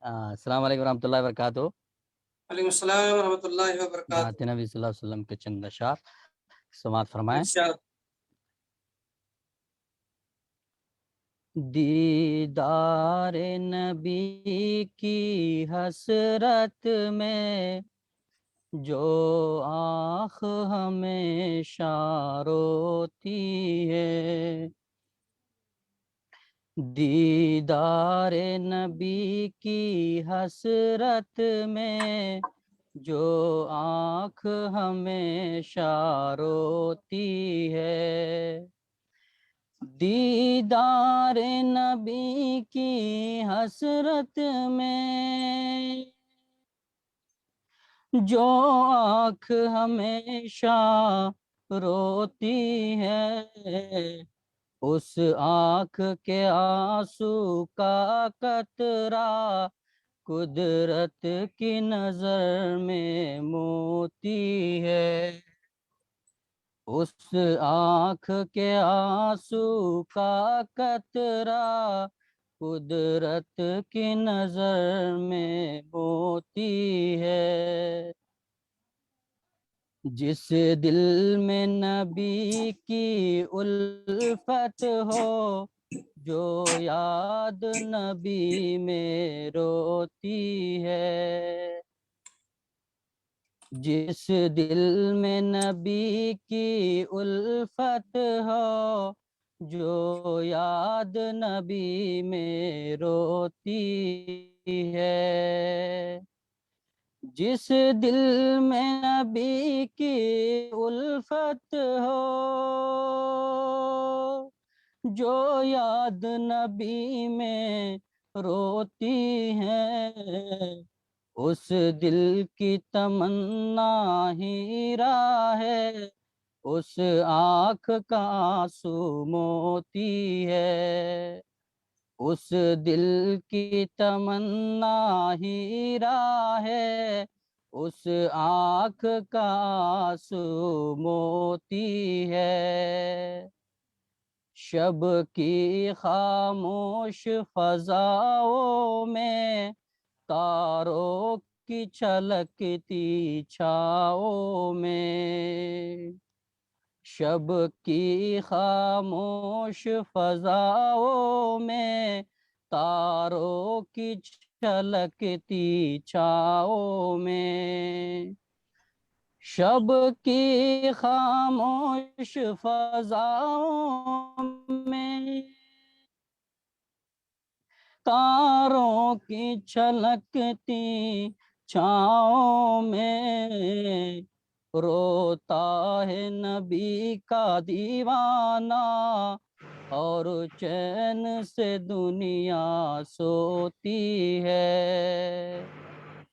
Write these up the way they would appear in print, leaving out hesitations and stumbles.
السلام علیکم ورحمۃ اللہ وبرکاتہ. وعلیکم السلام ورحمۃ اللہ وبرکاتہ. نعت نبی صلی اللہ علیہ وسلم کے چند اشعار سماعت فرمائیں. دیدار نبی کی حسرت میں جو آنکھ ہمیشہ روتی ہے. دیدار نبی کی حسرت میں جو آنکھ ہمیشہ روتی ہے. دیدار نبی کی حسرت میں جو آنکھ ہمیشہ روتی ہے. اس آنکھ کے آنسو کا قطرہ قدرت کی نظر میں موتی ہے. اس آنکھ کے آنسو کا قطرہ قدرت کی نظر میں موتی ہے. جس دل میں نبی کی الفت ہو جو یاد نبی میں روتی ہے. جس دل میں نبی کی الفت ہو جو یاد نبی میں روتی ہے. جس دل میں نبی کی الفت ہو جو یاد نبی میں روتی ہے. اس دل کی تمنا ہیرا ہے. اس آنکھ کا آنسو موتی ہے. اس دل کی تمنا ہیرا ہے. اس آنکھ کا آنسو موتی ہے. شب کی خاموش فضاؤں میں تاروں کی چھلکتی چھاؤں میں. شب کی خاموش فضاؤں میں تاروں کی چھلکتی چھاؤں میں. شب کی خاموش فضاؤں میں تاروں کی چھلکتی چھاؤں میں روتا ہے نبی کا دیوانہ اور چین سے دنیا سوتی ہے.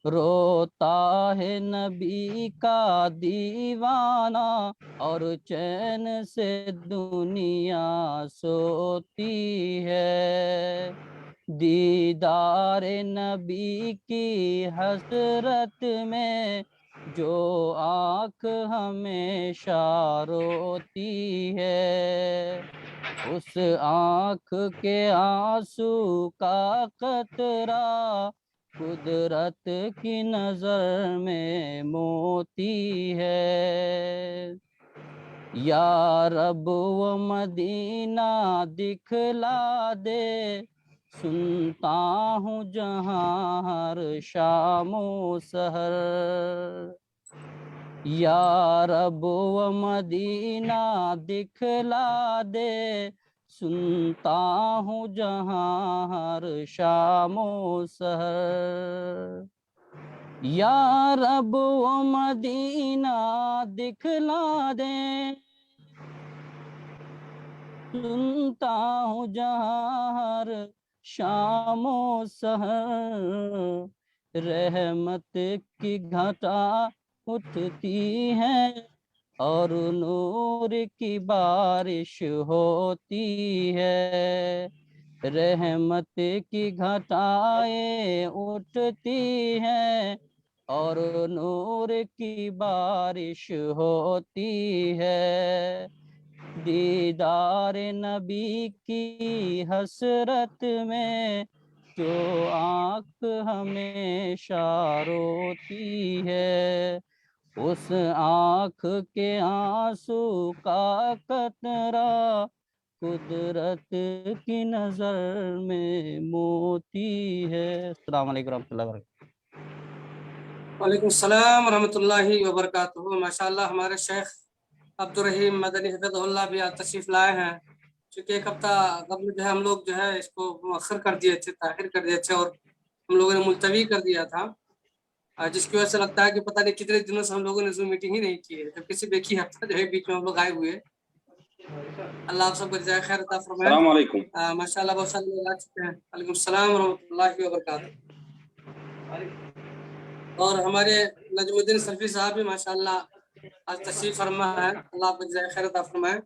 روتا ہے نبی کا دیوانہ اور چین سے دنیا سوتی ہے. دیدار نبی کی حسرت میں جو آنکھ ہمیشہ روتی ہے. اس آنکھ کے آنسو کا قطرہ قدرت کی نظر میں موتی ہے. یا رب و مدینہ دکھلا دے سنتا ہوں جہاں ہر شام و سحر. یا رب و مدینہ دکھلا دے سنتا ہوں جہاں ہر شام و سحر. یا رب و مدینہ دکھلا دے سنتا ہوں جہاں ہر شام و سحر. رحمت کی گھٹا اٹھتی ہے اور نور کی بارش ہوتی ہے. رحمت کی گھٹائیں اٹھتی ہیں اور نور کی بارش ہوتی ہے. دیدار نبی کی حسرت میں جو آنکھ آنکھ ہمیشہ روتی ہے، اس آنکھ کے آنسو کا قطرہ قدرت کی نظر میں موتی ہے۔ السلام علیکم ورحمۃ اللہ وبرکاتہ۔ وعلیکم السلام ورحمۃ اللہ وبرکاتہ۔ ماشاء اللہ ہمارے شیخ عبدالرحیم مدنی حفظہ اللہ بھی آج تشریف لائے ہیں، چونکہ ایک ہفتہ قبل جو ہے ہم لوگ جو ہے اس کو مؤخر کر دیے تھے، تاخیر کر دیے تھے، اور ہم لوگوں نے ملتوی کر دیا تھا، جس کی وجہ سے لگتا ہے کہ پتہ نہیں کتنے دنوں سے ہم لوگوں نے زوم میٹنگ ہی نہیں کی ہے، جب کسی ایک ہی ہفتہ جو ہے بیچ میں ہم لوگ آئے ہوئے۔ اللہ آپ سب کو جزائے خیر عطا فرمائے۔ السلام علیکم۔ ماشاء اللہ بہت سارے لوگ آ چکے ہیں۔ وعلیکم السلام ورحمۃ اللہ وبرکاتہ۔ اور ہمارے نجم الدین سلفی صاحب بھی ماشاء اللہ آج تشریف فرما ہے، اللہ آپ کو جزائے خیر عطا فرمائے۔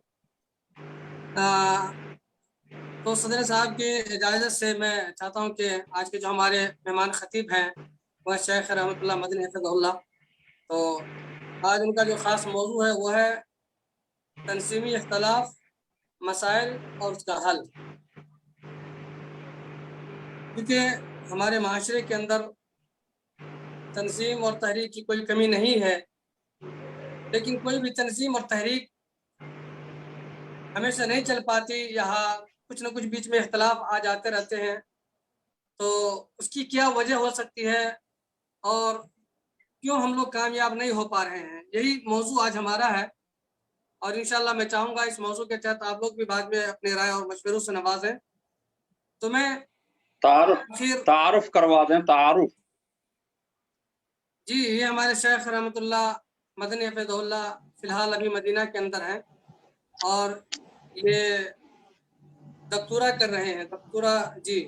تو صدر صاحب کی اجازت سے میں چاہتا ہوں کہ آج کے جو ہمارے مہمان خطیب ہیں وہ شیخ رحمۃ اللہ مدنی حفظہ اللہ، تو آج ان کا جو خاص موضوع ہے وہ ہے تنظیمی اختلاف، مسائل اور اس کا حل۔ کیونکہ ہمارے معاشرے کے اندر تنظیم اور تحریک کی کوئی کمی نہیں ہے، لیکن کوئی بھی تنظیم اور تحریک ہمیشہ نہیں چل پاتی، یہاں کچھ نہ کچھ بیچ میں اختلاف آ جاتے رہتے ہیں۔ تو اس کی کیا وجہ ہو سکتی ہے اور کیوں ہم لوگ کامیاب نہیں ہو پا رہے ہیں، یہی موضوع آج ہمارا ہے، اور انشاءاللہ میں چاہوں گا اس موضوع کے تحت آپ لوگ بھی بعد میں اپنے رائے اور مشوروں سے نوازیں۔ تو میں تعارف کروا دیں، تعارف۔ جی، یہ ہمارے شیخ رحمۃ اللہ مدنی حفظہ اللہ فی الحال ابھی مدینہ کے اندر ہیں، اور یہ دکتورہ کر رہے ہیں، دکتورہ، جی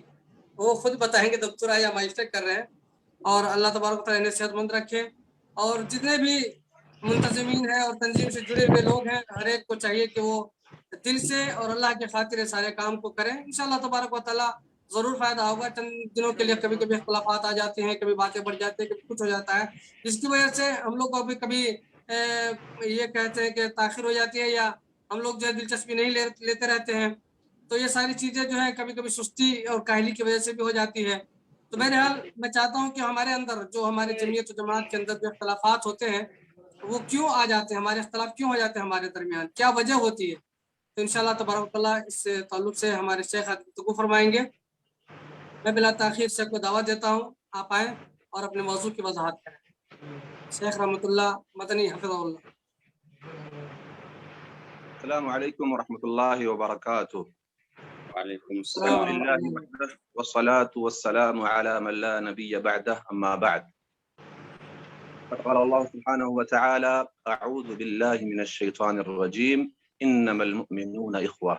وہ خود بتائیں گے دکتورہ یا ماجسٹر کر رہے ہیں، اور اللہ تبارک و تعالیٰ انہیں صحت مند رکھے۔ اور جتنے بھی منتظمین ہیں اور تنظیم سے جڑے ہوئے لوگ ہیں، ہر ایک کو چاہیے کہ وہ دل سے اور اللہ کے خاطر سارے کام کو کریں، انشاءاللہ تبارک و تعالیٰ ضرور فائدہ ہوگا۔ چند دنوں کے لیے کبھی کبھی اختلافات آ جاتے ہیں، کبھی باتیں بڑھ جاتی ہیں، کبھی کچھ ہو جاتا ہے، جس کی وجہ سے ہم لوگ کو کبھی یہ کہتے ہیں کہ تاخیر ہو جاتی ہے، یا ہم لوگ جو ہے دلچسپی نہیں لیتے رہتے ہیں۔ تو یہ ساری چیزیں جو ہے کبھی کبھی سستی اور کاہلی کی وجہ سے بھی ہو جاتی ہے۔ تو بہرحال میں چاہتا ہوں کہ ہمارے اندر جو ہمارے جمعیت و جماعت کے اندر جو اختلافات ہوتے ہیں وہ کیوں آ جاتے ہیں، ہمارے اختلاف کیوں ہو جاتے ہیں ہمارے درمیان، کیا وجہ ہوتی ہے۔ تو انشاءاللہ تبارک اللہ اس سے تعلق سے ہمارے شیخ گفتگو فرمائیں گے۔ میں بلا تاخیر شیخ کو دعوت دیتا ہوں، آپ آئیں اور اپنے موضوع کی وضاحت کریں۔ شیخ رحمۃ اللہ مدنی حفظہ اللہ۔ السلام علیکم ورحمۃ اللہ وبرکاتہ۔ وعلیکم السلام السلام۔ الحمد للہ وحدہ والصلاة والسلام علی من لا نبی بعدہ، اما بعد۔ قال اللہ سبحانہ وتعالی اعوذ باللہ من الشیطان الرجیم انما المؤمنون اخوہ۔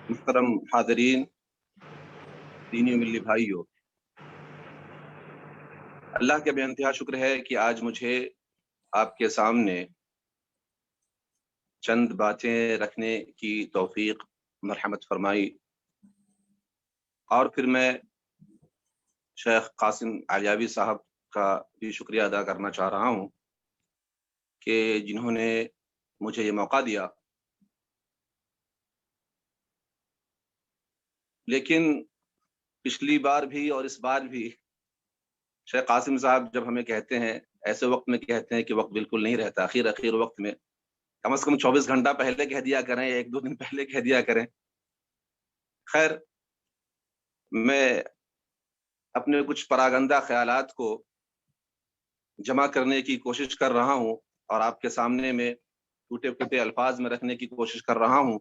محترم حاضرین، دینی و ملی بھائیو، اللہ کے بے انتہا شکر ہے کہ آج مجھے آپ کے سامنے چند باتیں رکھنے کی توفیق مرحمت فرمائی، اور پھر میں شیخ قاسم علیاوی صاحب کا بھی شکریہ ادا کرنا چاہ رہا ہوں کہ جنہوں نے مجھے یہ موقع دیا۔ لیکن پچھلی بار بھی اور اس بار بھی شیخ قاسم صاحب جب ہمیں کہتے ہیں، ایسے وقت میں کہتے ہیں کہ وقت بالکل نہیں رہتا، اخیر وقت میں کم از کم 24 گھنٹہ پہلے کہہ دیا کریں یا 1-2 دن پہلے کہہ دیا کریں۔ خیر، میں اپنے کچھ پراگندہ خیالات کو جمع کرنے کی کوشش کر رہا ہوں اور آپ کے سامنے میں ٹوٹے پھوٹے الفاظ میں رکھنے کی کوشش کر رہا ہوں۔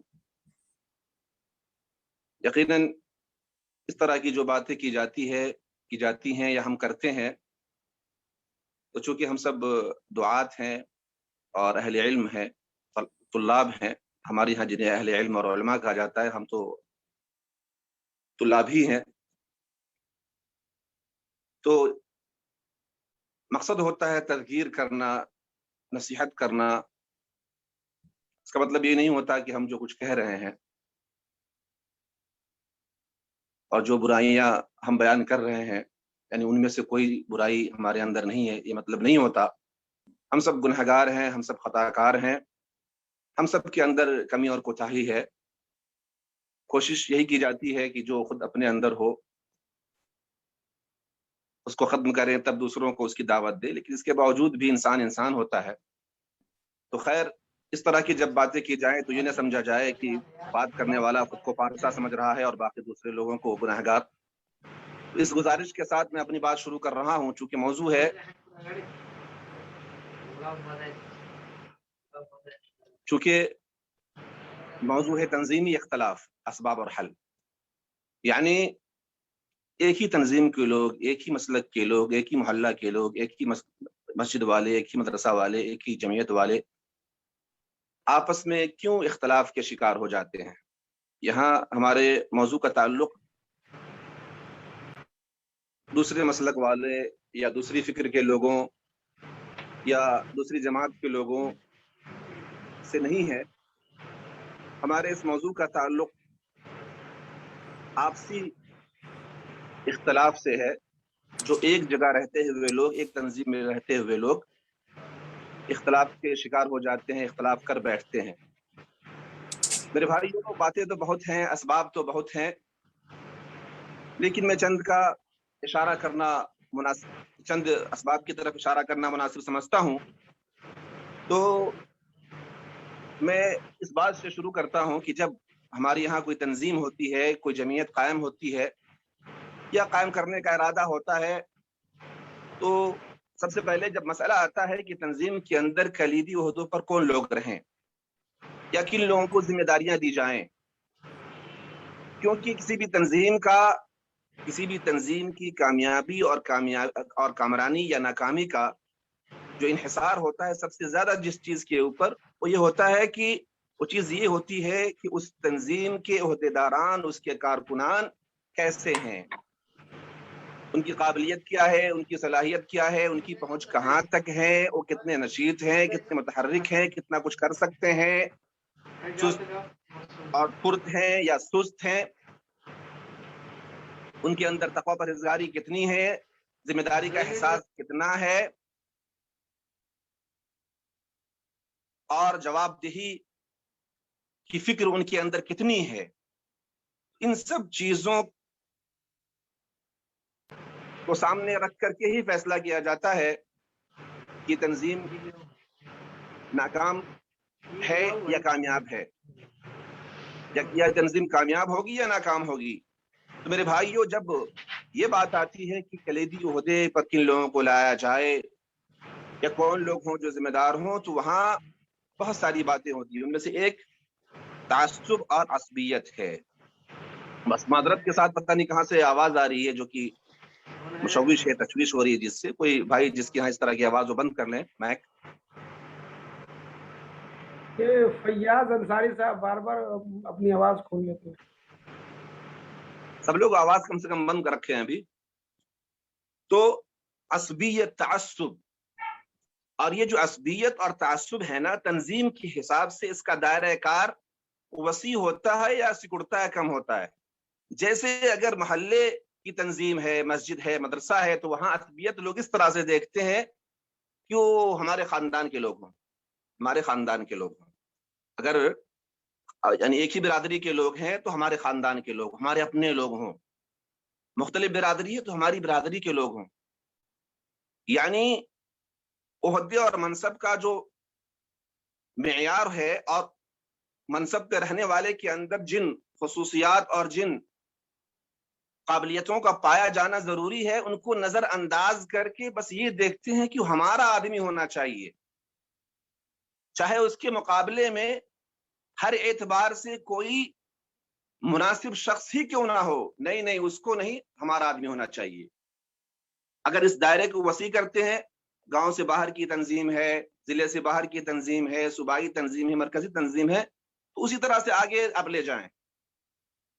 یقیناً اس طرح کی جو باتیں کی جاتی ہیں یا ہم کرتے ہیں، تو چونکہ ہم سب دعات ہیں اور اہل علم ہیں، طلاب ہیں، ہمارے یہاں جنہیں اہل علم اور علماء کہا جاتا ہے، ہم تو طلاب ہی ہیں، تو مقصد ہوتا ہے تذکیر کرنا، نصیحت کرنا۔ اس کا مطلب یہ نہیں ہوتا کہ ہم جو کچھ کہہ رہے ہیں اور جو برائیاں ہم بیان کر رہے ہیں، یعنی ان میں سے کوئی برائی ہمارے اندر نہیں ہے، یہ مطلب نہیں ہوتا۔ ہم سب گنہگار ہیں، ہم سب خطا کار ہیں، ہم سب کے اندر کمی اور کوتاہی ہے، کوشش یہی کی جاتی ہے کہ جو خود اپنے اندر ہو اس کو ختم کریں، تب دوسروں کو اس کی دعوت دے، لیکن اس کے باوجود بھی انسان ہوتا ہے۔ تو خیر اس طرح کی جب باتیں کی جائیں تو یہ نہ سمجھا جائے کہ بات کرنے والا خود کو پارسا سمجھ رہا ہے اور باقی دوسرے لوگوں کو گنہگار۔ تو اس گزارش کے ساتھ میں اپنی بات شروع کر رہا ہوں، چونکہ موضوع ہے تنظیمی اختلاف، اسباب اور حل۔ یعنی ایک ہی تنظیم کے لوگ، ایک ہی مسلک کے لوگ، ایک ہی محلہ کے لوگ، ایک ہی مسجد والے، ایک ہی مدرسہ والے، ایک ہی جمعیت والے آپس میں کیوں اختلاف کے شکار ہو جاتے ہیں؟ یہاں ہمارے موضوع کا تعلق دوسرے مسلک والے یا دوسری فکر کے لوگوں یا دوسری جماعت کے لوگوں سے نہیں ہے، ہمارے اس موضوع کا تعلق آپسی اختلاف سے ہے، جو ایک جگہ رہتے ہوئے لوگ، ایک تنظیم میں رہتے ہوئے لوگ اختلاف کے شکار ہو جاتے ہیں، اختلاف کر بیٹھتے ہیں۔ میرے بھائیوں، باتیں تو بہت ہیں، اسباب تو بہت ہیں، لیکن میں چند کا اشارہ کرنا مناسب، چند اسباب کی طرف اشارہ کرنا مناسب سمجھتا ہوں۔ تو میں اس بات سے شروع کرتا ہوں کہ جب ہمارے یہاں کوئی تنظیم ہوتی ہے، کوئی جمعیت قائم ہوتی ہے یا قائم کرنے کا ارادہ ہوتا ہے، تو سب سے پہلے جب مسئلہ آتا ہے کہ تنظیم کے اندر کلیدی عہدوں پر کون لوگ رہیں یا کن لوگوں کو ذمہ داریاں دی جائیں، کیونکہ کسی بھی تنظیم کی کامیابی اور کامرانی یا ناکامی کا جو انحصار ہوتا ہے سب سے زیادہ جس چیز کے اوپر، وہ یہ ہوتا ہے کہ وہ چیز یہ ہوتی ہے کہ اس تنظیم کے عہدیداران، اس کے کارکنان کیسے ہیں، ان کی قابلیت کیا ہے، ان کی صلاحیت کیا ہے، ان کی پہنچ کہاں تک ہے، وہ کتنے نشیط ہیں، کتنے متحرک ہیں، کتنا کچھ کر سکتے ہیں، چست اور پھرت ہیں یا سست ہیں، ان کے اندر تقویٰ پرہیزگاری کتنی ہے، ذمہ داری کا احساس کتنا ہے، اور جواب دہی کی فکر ان کے اندر کتنی ہے۔ ان سب چیزوں کو سامنے رکھ کر کے ہی فیصلہ کیا جاتا ہے کہ تنظیم ناکام ہے یا کامیاب ہے، یا تنظیم کامیاب ہوگی یا ناکام ہوگی۔ تو میرے بھائیوں، جب یہ بات آتی ہے کہ کلیدی عہدے پر کن لوگوں کو لایا جائے یا کون لوگ ہوں جو ذمہ دار ہوں، تو وہاں بہت ساری باتیں ہوتی ہیں۔ ان میں سے ایک تعصب اور عصبیت ہے۔ بس معذرت کے ساتھ پتہ نہیں کہاں سے آواز آ رہی ہے جو کہ مشوش ہے، تشویش ہو رہی ہے، جس سے کوئی بھائی جس کے یہاں اس طرح کی آواز وہ بند کر لیں مائک۔ فیاض انصاری صاحب بار بار اپنی آواز کھول لیتے ہیں۔ سب لوگ آواز کم سے کم بند کر رکھے ہیں ابھی۔ تو عصبیت، تعصب، اور یہ جو عصبیت اور تعصب ہے نا، تنظیم کے حساب سے اس کا دائرہ کار وسیع ہوتا ہے یا سکڑتا ہے، کم ہوتا ہے۔ جیسے اگر محلے کی تنظیم ہے، مسجد ہے، مدرسہ ہے، تو وہاں عصبیت لوگ اس طرح سے دیکھتے ہیں کہ وہ ہمارے خاندان کے لوگ ہوں، ہمارے خاندان کے لوگ ہوں۔ اگر یعنی ایک ہی برادری کے لوگ ہیں تو ہمارے خاندان کے لوگ، ہمارے اپنے لوگ ہوں۔ مختلف برادری ہے تو ہماری برادری کے لوگ ہوں۔ یعنی عہدے اور منصب کا جو معیار ہے اور منصب پہ رہنے والے کے اندر جن خصوصیات اور جن قابلیتوں کا پایا جانا ضروری ہے، ان کو نظر انداز کر کے بس یہ دیکھتے ہیں کہ ہمارا آدمی ہونا چاہیے، چاہے اس کے مقابلے میں ہر اعتبار سے کوئی مناسب شخص ہی کیوں نہ ہو، نہیں اس کو نہیں، ہمارا آدمی ہونا چاہیے۔ اگر اس دائرے کو وسیع کرتے ہیں، گاؤں سے باہر کی تنظیم ہے، ضلع سے باہر کی تنظیم ہے، صوبائی تنظیم ہے، مرکزی تنظیم ہے، تو اسی طرح سے آگے اب لے جائیں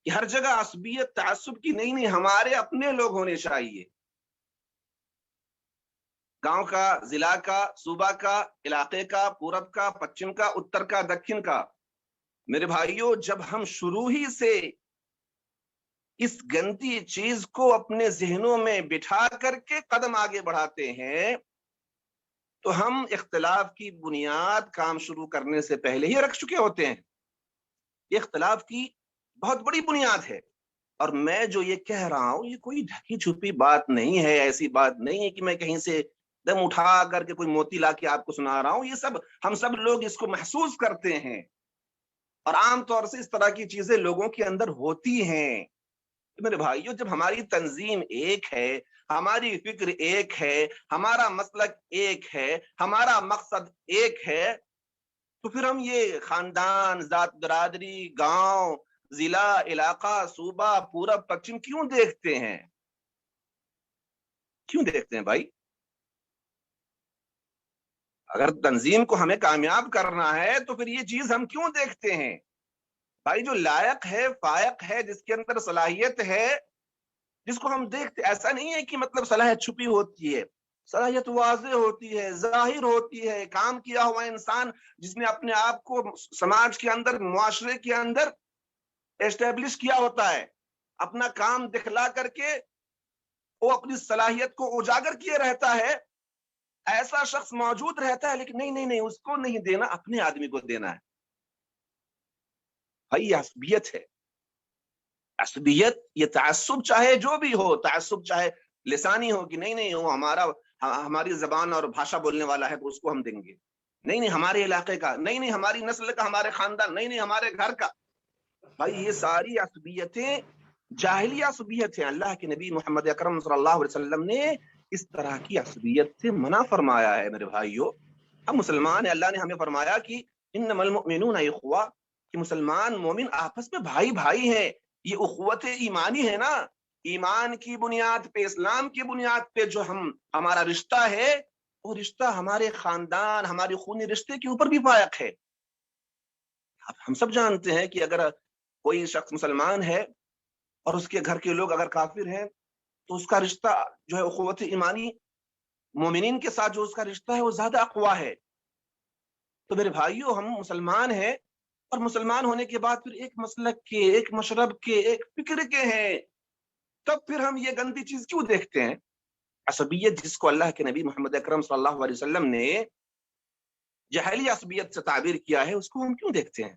کہ ہر جگہ عصبیت، تعصب کی نہیں، ہمارے اپنے لوگ ہونے چاہیے۔ گاؤں کا، ضلع کا، صوبہ کا، علاقے کا، پورب کا، پچھم کا، اتر کا، دکن کا۔ میرے بھائیوں، جب ہم شروع ہی سے اس گندی چیز کو اپنے ذہنوں میں بٹھا کر کے قدم آگے بڑھاتے ہیں تو ہم اختلاف کی بنیاد کام شروع کرنے سے پہلے ہی رکھ چکے ہوتے ہیں۔ اختلاف کی بہت بڑی بنیاد ہے. اور میں جو یہ کہہ رہا ہوں یہ کوئی ڈھکی چھپی بات نہیں ہے، ایسی بات نہیں ہے کہ میں کہیں سے دم اٹھا کر کے کوئی موتی لا کے آپ کو سنا رہا ہوں. یہ سب ہم سب لوگ اس کو محسوس کرتے ہیں، اور عام طور سے اس طرح کی چیزیں لوگوں کے اندر ہوتی ہیں. میرے بھائیوں، جب ہماری تنظیم ایک ہے، ہماری فکر ایک ہے، ہمارا مسلک ایک ہے، ہمارا مقصد ایک ہے، تو پھر ہم یہ خاندان، ذات برادری، گاؤں، ضلع، علاقہ، صوبہ، پورب پچھم کیوں دیکھتے ہیں؟ کیوں دیکھتے ہیں بھائی؟ اگر تنظیم کو ہمیں کامیاب کرنا ہے تو پھر یہ چیز ہم کیوں دیکھتے ہیں؟ بھائی جو لائق ہے، فائق ہے، جس کے اندر صلاحیت ہے، جس کو ہم دیکھتے، ایسا نہیں ہے کہ مطلب صلاحیت چھپی ہوتی ہے، صلاحیت واضح ہوتی ہے، ظاہر ہوتی ہے. کام کیا ہوا انسان جس نے اپنے آپ کو سماج کے اندر، معاشرے کے اندر اسٹیبلش کیا ہوتا ہے، اپنا کام دکھلا کر کے وہ اپنی صلاحیت کو اجاگر کیے رہتا ہے. ایسا شخص موجود رہتا ہے، لیکن نہیں اس کو نہیں دینا، اپنے آدمی کو دینا ہے. بھائی یہ عصبیت ہے. عصبیت، یہ تعصب چاہے جو بھی ہو، تعصب چاہے لسانی ہو کہ نہیں وہ ہماری زبان اور بھاشا بولنے والا ہے تو اس کو ہم دیں گے، نہیں ہمارے علاقے کا، نہیں ہماری نسل کا، ہمارے خاندان، نہیں ہمارے گھر کا. بھائی یہ ساری عصبیتیں جاہلی عصبیت ہیں. اللہ کے نبی محمد اکرم صلی اللہ علیہ وسلم نے اس طرح کی عصبیت سے منع فرمایا ہے. میرے بھائیو، ہم مسلمان ہیں، اللہ نے ہمیں فرمایا کہ انما المؤمنون اخوہ، کہ مسلمان مومن آپس میں بھائی بھائی ہیں. یہ اخوت ایمانی ہے نا، ایمان کی بنیاد پہ، اسلام کی بنیاد پہ جو ہمارا رشتہ ہے، وہ رشتہ ہمارے خاندان، ہمارے خونی رشتے کے اوپر بھی فائق ہے. ہم سب جانتے ہیں کہ اگر کوئی شخص مسلمان ہے اور اس کے گھر کے لوگ اگر کافر ہیں تو اس کا رشتہ جو ہے اخوت ایمانی مومنین کے ساتھ جو اس کا رشتہ ہے وہ زیادہ اقویٰ ہے. تو میرے بھائیوں، ہم مسلمان ہیں، اور مسلمان ہونے کے بعد پھر ایک مسلک کے، ایک مشرب کے، ایک فکر کے ہیں، تب پھر ہم یہ گندی چیز کیوں دیکھتے ہیں؟ عصبیت جس کو اللہ کے نبی محمد اکرم صلی اللہ علیہ وسلم نے جہلی عصبیت سے تعبیر کیا ہے، اس کو ہم کیوں دیکھتے ہیں؟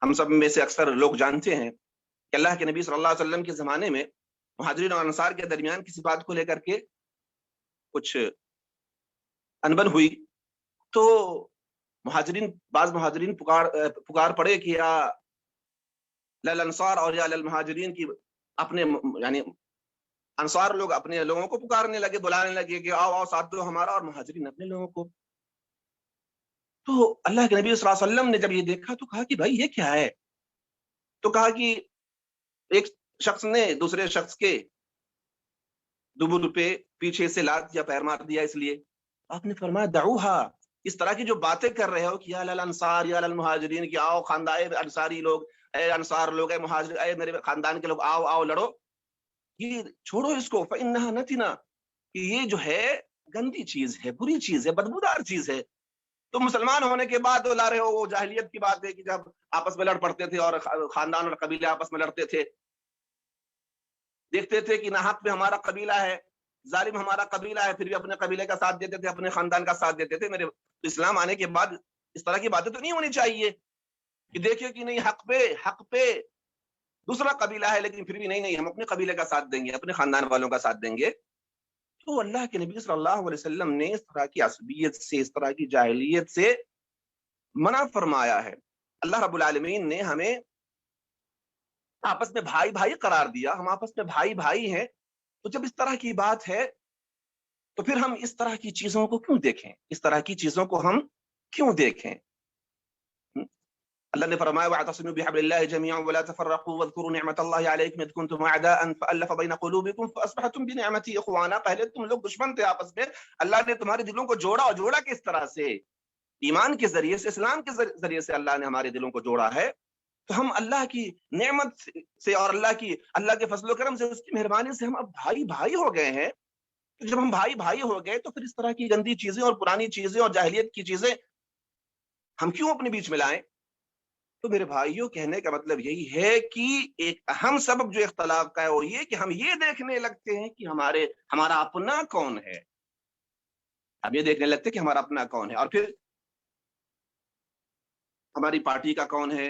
ہم سب میں سے اکثر لوگ جانتے ہیں کہ اللہ کے نبی صلی اللہ علیہ وسلم کے زمانے میں مہاجرین اور انصار کے درمیان کسی بات کو لے کر کے کچھ انبن ہوئی، تو بعض مہاجرین پکار پڑے کہ یا للانصار اور یا للمہاجرین، کی اپنے یعنی انصار لوگ اپنے لوگوں کو پکارنے لگے، بلانے لگے کہ آؤ ساتھ دو ہمارا، اور مہاجرین اپنے لوگوں کو. تو اللہ کے نبی صلی اللہ علیہ وسلم نے جب یہ دیکھا تو کہا کہ بھائی یہ کیا ہے؟ تو کہا کہ ایک شخص نے دوسرے شخص کے دبر پہ پیچھے سے لات یا پیر مار دیا. اس لیے آپ نے فرمایا دعوہا، اس طرح کی جو باتیں کر رہے ہو کہ یا للانصار یا للمہاجرین، کہ آؤ خاندان انصاری لوگ، اے انصار لوگ، اے مہاجر، اے میرے خاندان کے لوگ، آؤ لڑو، یہ چھوڑو اس کو. فإنہا نتنا، کہ یہ جو ہے گندی چیز ہے، بری چیز ہے، بدبودار چیز ہے. تو مسلمان ہونے کے بعد لا رہے ہو وہ جاہلیت کی بات ہے کہ جب آپس میں لڑ پڑتے تھے اور خاندان اور قبیلے آپس میں لڑتے تھے، دیکھتے تھے کہ ناحق پہ ہمارا قبیلہ ہے، ظالم ہمارا قبیلہ ہے، پھر بھی اپنے قبیلے کا ساتھ دیتے تھے، اپنے خاندان کا ساتھ دیتے تھے. میرے اسلام آنے کے بعد اس طرح کی باتیں تو نہیں ہونی چاہیے کہ دیکھیں کہ نہیں حق پہ دوسرا قبیلہ ہے لیکن پھر بھی نہیں ہم اپنے قبیلے کا ساتھ دیں گے، اپنے خاندان والوں کا ساتھ دیں گے. تو اللہ کے نبی صلی اللہ علیہ وسلم نے اس طرح کی عصبیت سے، اس طرح کی جاہلیت سے منع فرمایا ہے. اللہ رب العالمین نے ہمیں آپس میں بھائی بھائی قرار دیا، ہم آپس میں بھائی بھائی ہیں. تو جب اس طرح کی بات ہے تو پھر ہم اس طرح کی چیزوں کو کیوں دیکھیں؟ اس طرح کی چیزوں کو ہم کیوں دیکھیں؟ اللہ نے فرمایا وَاعْتَصِمُوا بِحَبْلِ اللَّهِ جَمِيعًا وَلَا تَفَرَّقُوا وَاذْكُرُوا نِعْمَةَ اللَّهِ عَلَيْكُمْ إِذْ كُنْتُمْ أَعْدَاءً فَأَلَّفَ بَيْنَ قُلُوبِكُمْ فَأَصْبَحْتُمْ بِنِعْمَتِهِ إِخْوَانًا. پہلے تم لوگ دشمن تھے آپس میں، اللہ نے تمہارے دلوں کو جوڑا، اور جوڑا کس طرح سے؟ ایمان کے ذریعے سے، اسلام کے ذریعے سے اللہ نے ہمارے دلوں کو جوڑا ہے. تو ہم اللہ کی نعمت سے اور اللہ کے فضل و کرم سے، اس کی مہربانی سے ہم اب بھائی بھائی ہو گئے ہیں. تو جب ہم بھائی بھائی ہو گئے تو پھر اس طرح کی گندی چیزیں اور پرانی چیزیں اور جاہلیت کی چیزیں ہم کیوں اپنے بیچ میں لائیں؟ تو میرے بھائیوں، کہنے کا مطلب یہی ہے کہ ایک اہم سبب جو اختلاف کا ہے وہ یہ کہ ہم یہ دیکھنے لگتے ہیں کہ ہمارا اپنا کون ہے. ہم یہ دیکھنے لگتے ہیں کہ ہمارا اپنا کون ہے، اور پھر ہماری پارٹی کا کون ہے،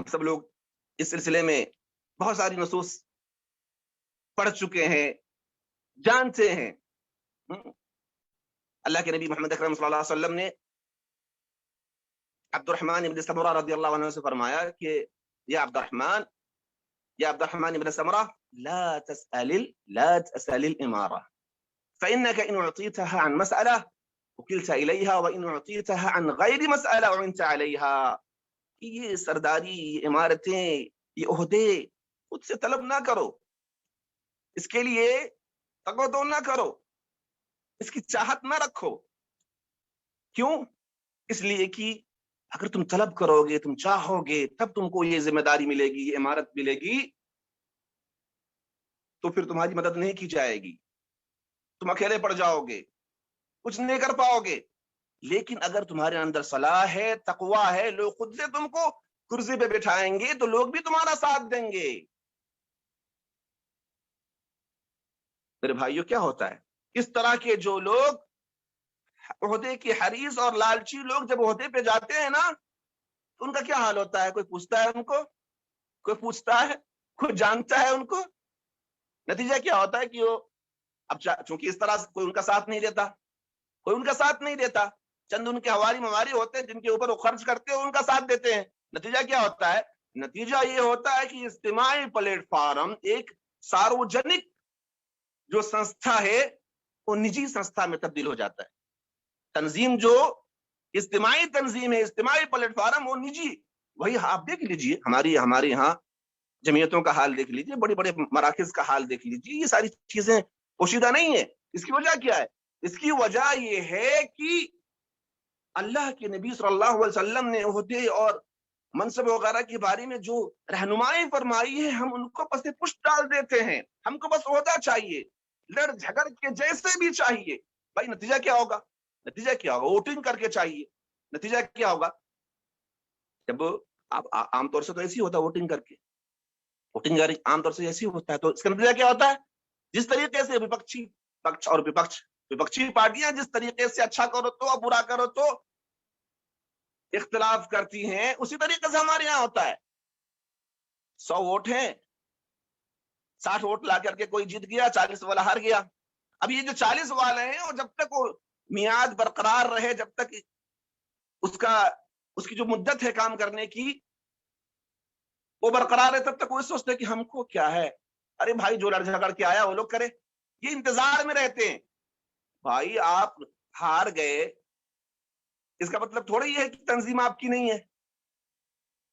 ہم سب لوگ اس سلسلے میں بہت ساری نصوص پڑھ چکے ہیں، جانتے ہیں۔ اللہ کے نبی محمد اکرم صلی اللہ علیہ وسلم نے عبد الرحمن ابن سمرہ رضی اللہ عنہ سے فرمایا کہ یا عبد الرحمن ابن سمرہ لا تسأل الإمارة فإنك إن أعطيتها عن مسألة وكلت إليها وإن أعطيتها عن غير مسألة أعنت عليها۔ یہ سرداری، یہ عمارتیں، یہ عہدے خود سے طلب نہ کرو، اس کے لیے تقاضا نہ کرو، اس کی چاہت نہ رکھو۔ کیوں؟ اس لیے کہ اگر تم طلب کرو گے، تم چاہو گے، تب تم کو یہ ذمہ داری ملے گی، یہ عمارت ملے گی، تو پھر تمہاری مدد نہیں کی جائے گی، تم اکیلے پڑ جاؤ گے، کچھ نہیں کر پاؤ گے۔ لیکن اگر تمہارے اندر صلاح ہے، تقویٰ ہے، لوگ خود سے تم کو کرسی پہ بٹھائیں گے تو لوگ بھی تمہارا ساتھ دیں گے۔ میرے بھائیوں، کیا ہوتا ہے اس طرح کے جو لوگ عہدے کے حریص اور لالچی لوگ جب عہدے پہ جاتے ہیں نا، تو ان کا کیا حال ہوتا ہے؟ کوئی پوچھتا ہے ان کو؟ کوئی پوچھتا ہے؟ کوئی جانتا ہے ان کو؟ نتیجہ کیا ہوتا ہے کہ وہ اب چونکہ اس طرح کوئی ان کا ساتھ نہیں دیتا، کوئی ان کا ساتھ نہیں دیتا، چند ان کے حوالی موالی ہوتے ہیں جن کے اوپر وہ خرچ کرتے ہیں، ان کا ساتھ دیتے ہیں۔ نتیجہ کیا ہوتا ہے؟ نتیجہ یہ ہوتا ہے کہ اجتماعی پلیٹ فارم ایک ساروجنک جو سنستھا ہے وہ نجی سنستھا میں تبدیل ہو جاتا ہے۔ تنظیم جو اجتماعی تنظیم ہے، اجتماعی پلیٹ فارم، وہ نجی۔ وہی آپ دیکھ لیجئے ہمارے یہاں جمعیتوں کا حال دیکھ لیجئے، بڑے بڑے مراکز کا حال دیکھ لیجئے، یہ ساری چیزیں پوشیدہ نہیں ہیں۔ اس کی وجہ کیا ہے؟ اس کی وجہ یہ ہے کہ اللہ کے نبی صلی اللہ علیہ وسلم نے عہدے اور منصب وغیرہ کے بارے میں جو رہنمائی فرمائی ہے، ہم ان کو پس پشت ڈال دیتے ہیں۔ ہم کو بس عہدہ چاہیے، لڑ جھگڑ کے جیسے بھی چاہیے۔ بھائی نتیجہ کیا ہوگا؟ نتیجہ کیا ہوگا؟ ووٹنگ کر کے چاہیے۔ نتیجہ کیا ہوگا؟ جب آپ عام طور سے تو ایسی ہوتا ہے، ووٹنگ کر کے، ووٹنگ عام طور سے ایسی ہوتا ہے، تو اس کا نتیجہ کیا ہوتا ہے؟ جس طریقے سے وپکچھی پکچھ اور وپکچھی پارٹیاں جس طریقے سے اچھا کرو تو اور برا کرو تو اختلاف کرتی ہیں، اسی طریقے سے ہمارے یہاں ہوتا ہے۔ 100 ووٹ ہیں، 60 ووٹ لا کر کے کوئی جیت گیا، 40 والا ہار گیا۔ اب یہ جو 40 والے ہیں، اور جب تک وہ میعاد برقرار رہے، جب تک اس کی جو مدت ہے کام کرنے کی وہ برقرار ہے، تب تک وہ سوچتے کہ ہم کو کیا ہے، ارے بھائی جو لڑ جھگڑ کے آیا وہ لوگ کرے، یہ انتظار میں رہتے ہیں۔ بھائی آپ ہار گئے، اس کا مطلب تھوڑا یہ ہے کہ تنظیم آپ کی نہیں ہے،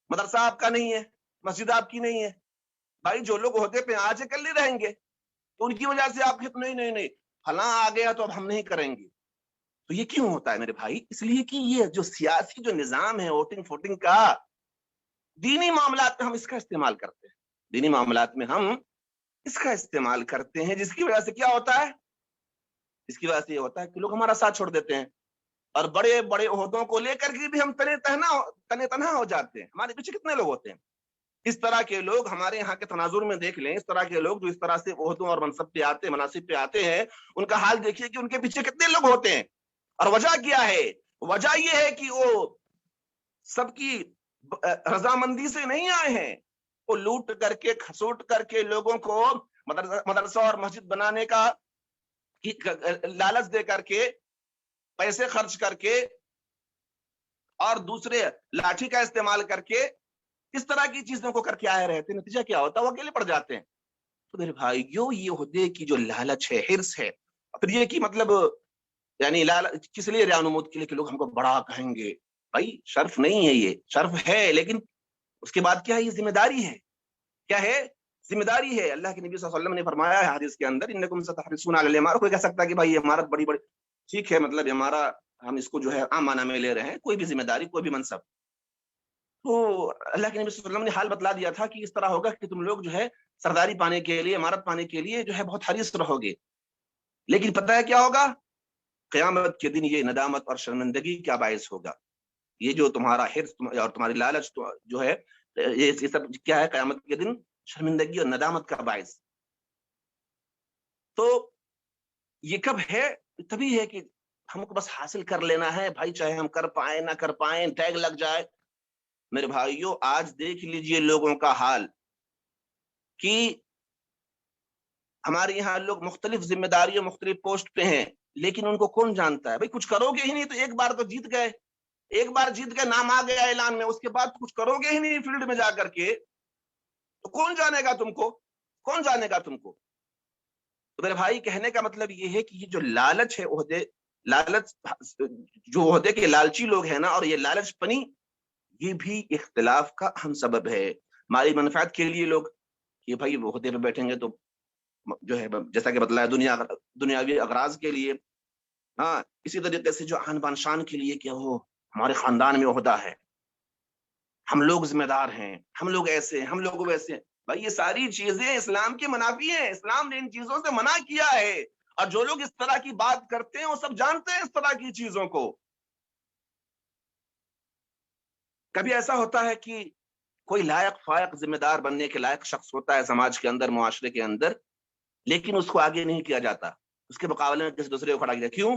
مدرسہ آپ کا نہیں ہے، مسجد آپ کی نہیں ہے۔ بھائی جو لوگ عہدے پہ آج کل نہیں رہیں گے تو ان کی وجہ سے آپ نہیں فلاں آ گیا تو اب ہم نہیں کریں گے۔ تو یہ کیوں ہوتا ہے میرے بھائی؟ اس لیے کہ یہ جو سیاسی جو نظام ہے ووٹنگ فوٹنگ کا، دینی معاملات میں ہم اس کا استعمال کرتے ہیں، دینی معاملات میں ہم اس کا استعمال کرتے ہیں، جس کی وجہ سے کیا ہوتا ہے؟ اس کی وجہ سے یہ ہوتا ہے کہ لوگ ہمارا ساتھ چھوڑ دیتے ہیں، اور بڑے بڑے عہدوں کو لے کر کے بھی ہم تنے تنہا ہو جاتے ہیں۔ ہمارے پیچھے کتنے لوگ ہوتے ہیں؟ اس طرح کے لوگ ہمارے یہاں کے تناظر میں دیکھ لیں، اس طرح کے لوگ جو اس طرح سے عہدوں اور مناصب پہ آتے ہیں، ان کا حال دیکھیے کہ ان کے پیچھے کتنے لوگ ہوتے ہیں۔ اور وجہ کیا ہے؟ وجہ یہ ہے کہ وہ سب کی رضامندی سے نہیں آئے ہیں، وہ لوٹ کر کے کھسوٹ کر کے لوگوں کو مدرسہ اور مسجد بنانے کا لالچ دے کر کے، پیسے خرچ کر کے اور دوسرے لاٹھی کا استعمال کر کے اس طرح کی چیزوں کو کر کے آئے رہتے ہیں۔ نتیجہ کیا ہوتا ہے؟ وہ اکیلے پڑ جاتے ہیں۔ تو میرے بھائیو، یہ عہدے کی جو لالچ ہے، حرص ہے، پھر یہ کہ مطلب یعنی کس لیے ریا نمود کے لیے کہ لوگ ہم کو بڑا کہیں گے۔ بھائی شرف نہیں ہے، یہ شرف ہے، لیکن اس کے بعد کیا ہے؟ یہ ذمہ داری ہے۔ کیا ہے؟ ذمہ داری ہے۔ اللہ کے نبی صلی اللہ علیہ وسلم نے فرمایا ہے حدیث کے اندر، انکم ستحرسون علی الامارہ۔ کوئی کہہ سکتا ہے کہ بھائی یہ عمارت بڑی ٹھیک ہے، مطلب ہمارا ہم اس کو جو ہے عام معنی میں لے رہے ہیں، کوئی بھی ذمہ داری، کوئی بھی منصب۔ تو اللہ کے نبی صلی اللہ علیہ وسلم نے حال بتلا دیا تھا کہ اس طرح ہوگا کہ تم لوگ جو ہے سرداری پانے کے لیے، عمارت پانے کے لیے جو ہے بہت حریص رہو گے، لیکن پتہ ہے کیا ہوگا؟ قیامت کے دن یہ ندامت اور شرمندگی کیا باعث ہوگا؟ یہ جو تمہارا حرص اور تمہاری لالچ جو ہے، یہ سب کیا ہے؟ قیامت کے دن شرمندگی اور ندامت کا باعث۔ تو یہ کب ہے؟ تبھی ہے کہ ہم کو بس حاصل کر لینا ہے، بھائی چاہے ہم کر پائیں نہ کر پائیں، ٹیگ لگ جائے، میرے بھائیوں آج دیکھ لیجئے لوگوں کا حال کہ ہمارے یہاں لوگ مختلف ذمہ داریوں مختلف پوسٹ پہ ہیں، لیکن ان کو کون جانتا ہے؟ بھائی کچھ کرو گے ہی نہیں تو ایک بار تو جیت گئے، ایک بار جیت گئے، نام آ گیا اعلان میں، اس کے بعد کچھ کرو گے ہی نہیں فیلڈ میں جا کر کے، تو کون جانے گا تم کو؟ کون جانے گا تم کو؟ تو میرے بھائی کہنے کا مطلب یہ ہے کہ یہ جو لالچ ہے عہدے، لالچ جو عہدے کے لالچی لوگ ہیں نا، اور یہ لالچ پنی، یہ بھی اختلاف کا اہم سبب ہے۔ مالی منفعت کے لیے لوگ کہ بھائی عہدے پہ بیٹھیں گے تو جو ہے جیسا کہ بتلایا دنیاوی اغراض کے لیے، ہاں اسی طریقے سے جو آن بان شان کے لیے کہ وہ ہمارے خاندان میں عہدہ ہے، ہم لوگ ذمہ دار ہیں، ہم لوگ ایسے ہیں، ہم لوگ ویسے ہیں۔ بھائی یہ ساری چیزیں اسلام کی منافی ہیں، اسلام نے ان چیزوں سے منع کیا ہے، اور جو لوگ اس طرح کی بات کرتے ہیں وہ سب جانتے ہیں اس طرح کی چیزوں کو۔ کبھی ایسا ہوتا ہے کہ کوئی لائق فائق ذمہ دار بننے کے لائق شخص ہوتا ہے سماج کے اندر، معاشرے کے اندر، لیکن اس کو آگے نہیں کیا جاتا، اس کے مقابلے میں کسی دوسرے کو کھڑا کیا۔ کیوں؟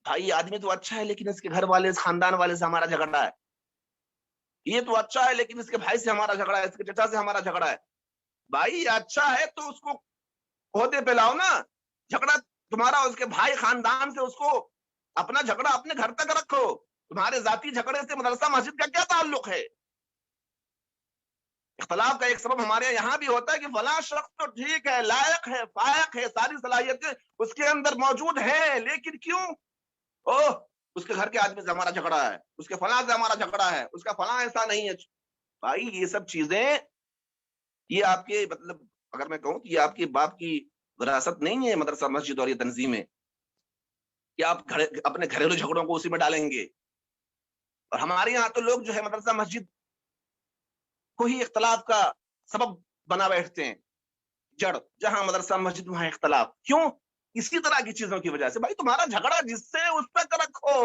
بھائی آدمی تو اچھا ہے لیکن اس کے گھر والے، اس خاندان والے سے ہمارا جھگڑا ہے، یہ تو اچھا ہے لیکن اس کے بھائی سے ہمارا جھگڑا ہے، اس کے چچا سے ہمارا جھگڑا ہے۔ بھائی یہ اچھا ہے تو اس کو عہدے پہ لاؤ نا، جھگڑا تمہارا اس کے بھائی خاندان سے، اس کو اپنا جھگڑا اپنے گھر تک رکھو، تمہارے ذاتی جھگڑے سے مدرسہ مسجد کا کیا تعلق ہے؟ اختلاف کا ایک سبب ہمارے یہاں بھی ہوتا ہے کہ فلاں شخص تو ٹھیک ہے، لائق ہے، فائق ہے، ساری صلاحیتیں اس کے اندر موجود ہیں، لیکن کیوں؟ اوہ اس کے گھر کے آدمی سے ہمارا جھگڑا ہے، اس کے فلاں سے ہمارا جھگڑا ہے، اس کا فلاں ایسا نہیں ہے۔ بھائی یہ سب چیزیں، یہ آپ کے مطلب اگر میں کہوں کہ یہ آپ کے باپ کی وراثت نہیں ہے مدرسہ مسجد اور یہ تنظیمیں، کہ آپ اپنے گھریلو جھگڑوں کو اسی میں ڈالیں گے۔ اور ہمارے یہاں تو لوگ جو ہے مدرسہ مسجد کو ہی اختلاف کا سبب بنا بیٹھتے ہیں، جڑ جہاں مدرسہ مسجد وہاں اختلاف۔ کیوں؟ اسی طرح کی چیزوں کی وجہ سے۔ بھائی تمہارا جھگڑا جس سے اس تک رکھو،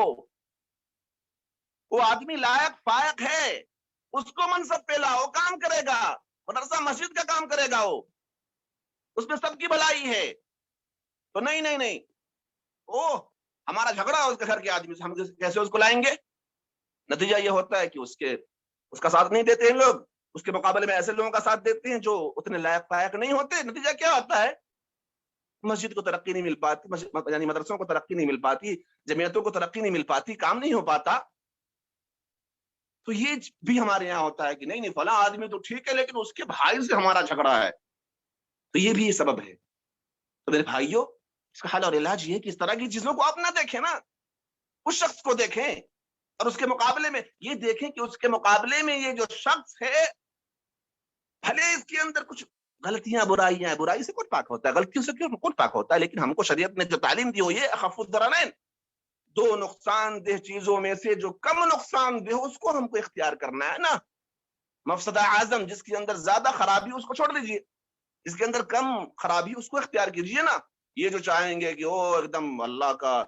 وہ آدمی لائق فائق ہے، اس کو منصب پہ لاؤ، کام کرے گا، مدرسہ مسجد کا کام کرے گا، وہ اس میں سب کی بھلائی ہے۔ تو نہیں نہیں نہیں، ہمارا جھگڑا اس کے گھر کے آدمی سے، ہم کیسے اس کو لائیں گے؟ نتیجہ یہ ہوتا ہے کہ اس کا ساتھ نہیں دیتے ہیں لوگ، اس کے مقابلے میں ایسے لوگوں کا ساتھ دیتے ہیں جو اتنے لائق فائق نہیں ہوتے۔ نتیجہ کیا ہوتا ہے؟ مسجد کو ترقی نہیں مل پاتی، یعنی مدرسوں کو ترقی نہیں مل پاتی، جمعیتوں کو ترقی نہیں مل پاتی، کام نہیں ہو پاتا۔ تو یہ بھی ہمارے یہاں ہوتا ہے کہ نہیں نہیں فلاں آدمی تو ٹھیک ہے لیکن اس کے بھائی سے ہمارا جھگڑا ہے، تو یہ بھی سبب ہے۔ تو میرے بھائیوں اس کا حل اور علاج یہ ہے کہ اس طرح کی چیزوں کو آپ نہ دیکھیں نا، اس شخص کو دیکھیں اور اس کے مقابلے میں یہ دیکھیں کہ اس کے مقابلے میں یہ جو شخص ہے بھلے اس کے اندر کچھ غلطیاں برائیاں ہیں، برائی سے کون پاک ہوتا ہے، غلطیوں سے کون پاک ہوتا ہے، لیکن ہم کو شریعت نے جو تعلیم دی ہو یہ اخف الضررین، دو نقصان دہ چیزوں میں سے جو کم نقصان دہ اس کو ہم کو اختیار کرنا ہے نا۔ مفسدہ اعظم جس کے اندر زیادہ خرابی اس کو چھوڑ دیجیے، جس کے اندر کم خرابی اس کو اختیار کیجیے نا۔ یہ جو چاہیں گے کہ ایک دم اللہ کا